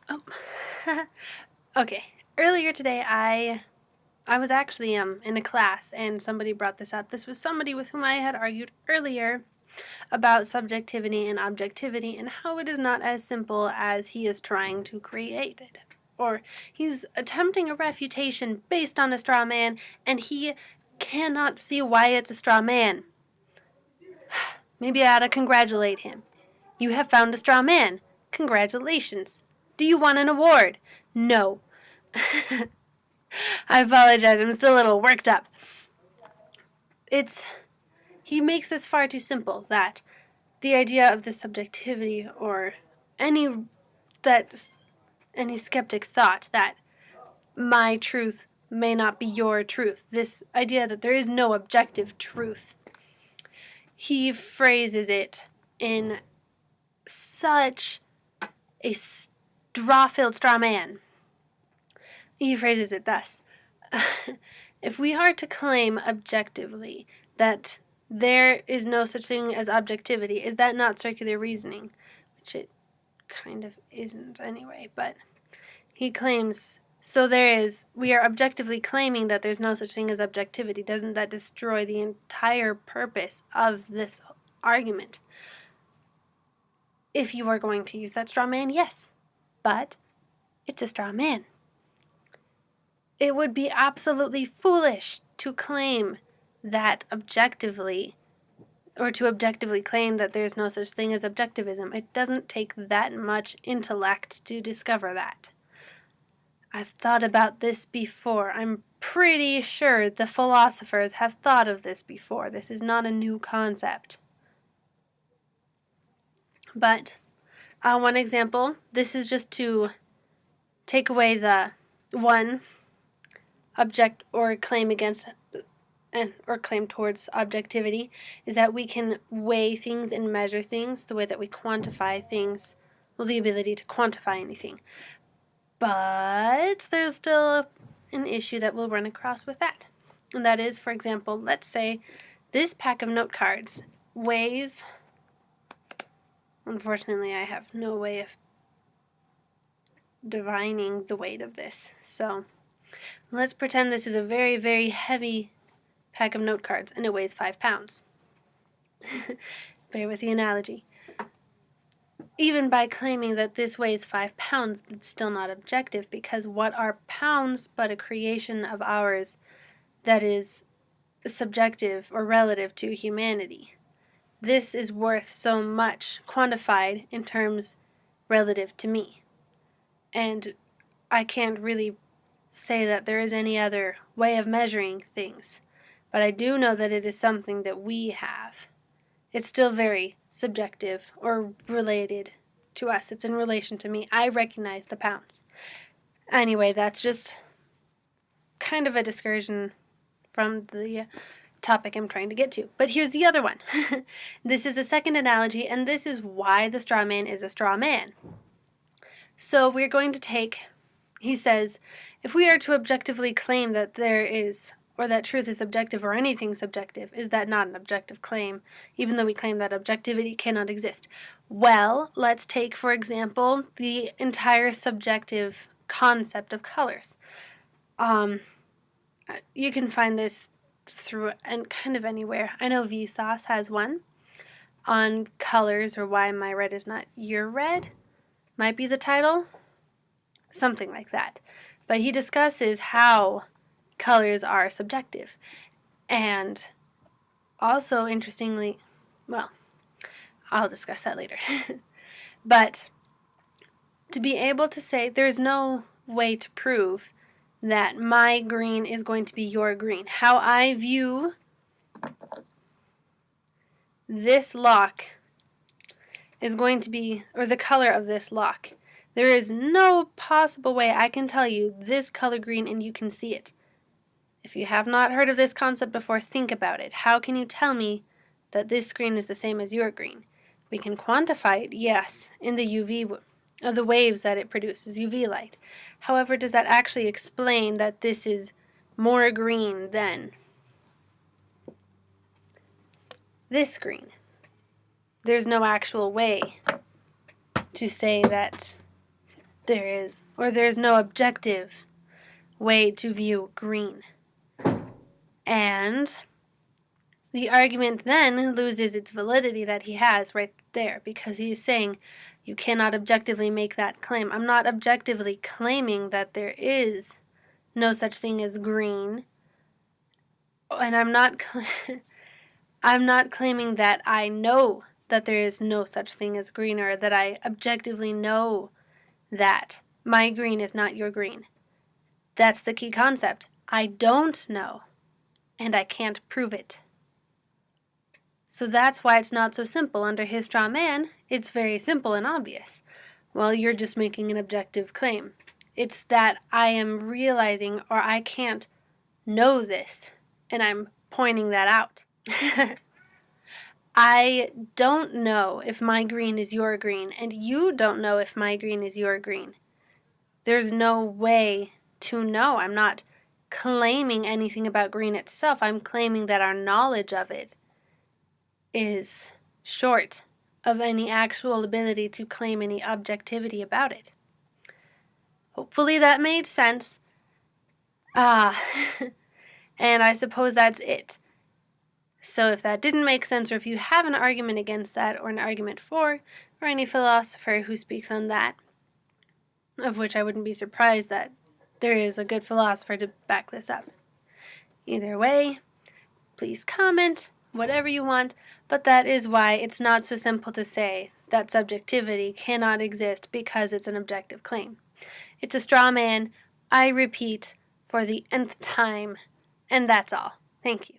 Oh. Okay. Earlier today, I was actually in a class, and somebody brought this up. This was somebody with whom I had argued earlier about subjectivity and objectivity and how it is not as simple as he is trying to create it. Or he's attempting a refutation based on a straw man, and he cannot see why it's a straw man. Maybe I ought to congratulate him. You have found a straw man. Congratulations. Do you want an award? No. I apologize, I'm still a little worked up. He makes this far too simple, that the idea of the subjectivity or any skeptic thought that my truth may not be your truth, this idea that there is no objective truth, he phrases it in such a straw-filled straw man. He phrases it thus. If we are to claim objectively that there is no such thing as objectivity, is that not circular reasoning? Which it kind of isn't anyway, but he claims, so we are objectively claiming that there's no such thing as objectivity. Doesn't that destroy the entire purpose of this argument? If you are going to use that straw man, yes, but it's a straw man. It would be absolutely foolish to claim that objectively, or to objectively claim that there's no such thing as objectivism. It doesn't take that much intellect to discover that. I've thought about this before. I'm pretty sure the philosophers have thought of this before. This is not a new concept. But one example, this is just to take away the one object or claim against or claim towards objectivity, is that we can weigh things and measure things the way that we quantify things, well, the ability to quantify anything. But there's still an issue that we'll run across with that. And that is, for example, let's say this pack of note cards weighs, unfortunately I have no way of divining the weight of this, so let's pretend this is a very, very heavy pack of note cards, and it weighs 5 pounds. Bear with the analogy. Even by claiming that this weighs 5 pounds, it's still not objective, because what are pounds but a creation of ours that is subjective or relative to humanity? This is worth so much, quantified in terms relative to me. And I can't really say that there is any other way of measuring things, but I do know that it is something that we have. It's still very subjective or related to us. It's in relation to me. I recognize the pounds. Anyway, that's just kind of a discursion from the topic I'm trying to get to. But here's the other one. This is a second analogy, and this is why the straw man is a straw man. So we're going to take, he says, if we are to objectively claim that there is, or that truth is subjective or anything subjective, is that not an objective claim, even though we claim that objectivity cannot exist? Well, let's take, for example, the entire subjective concept of colors. You can find this through and kind of anywhere. I know Vsauce has one on colors, or why my red is not your red, might be the title, something like that. But he discusses how colors are subjective. And also, interestingly, well, I'll discuss that later. But to be able to say there's no way to prove that my green is going to be your green. How I view this lock is going to be, or the color of this lock. There is no possible way I can tell you this color green and you can see it. If you have not heard of this concept before, think about it. How can you tell me that this green is the same as your green? We can quantify it, yes, in the UV, the waves that it produces, UV light. However, does that actually explain that this is more green than this green? There's no actual way to say that there is, or there's no objective way to view green. And the argument then loses its validity that he has right there, because he is saying you cannot objectively make that claim. I'm not objectively claiming that there is no such thing as green, and I'm not claiming that I know that there is no such thing as green, or that I objectively know that my green is not your green. That's the key concept. I don't know, and I can't prove it. So that's why it's not so simple. Under his straw man, it's very simple and obvious. Well, you're just making an objective claim. It's that I am realizing, or I can't know this, and I'm pointing that out. I don't know if my green is your green, and you don't know if my green is your green. There's no way to know. I'm not claiming anything about green itself. I'm claiming that our knowledge of it is short of any actual ability to claim any objectivity about it. Hopefully that made sense. And I suppose that's it. So if that didn't make sense, or if you have an argument against that, or an argument for, or any philosopher who speaks on that, of which I wouldn't be surprised that there is a good philosopher to back this up. Either way, please comment, whatever you want, but that is why it's not so simple to say that subjectivity cannot exist because it's an objective claim. It's a straw man, I repeat, for the nth time, and that's all. Thank you.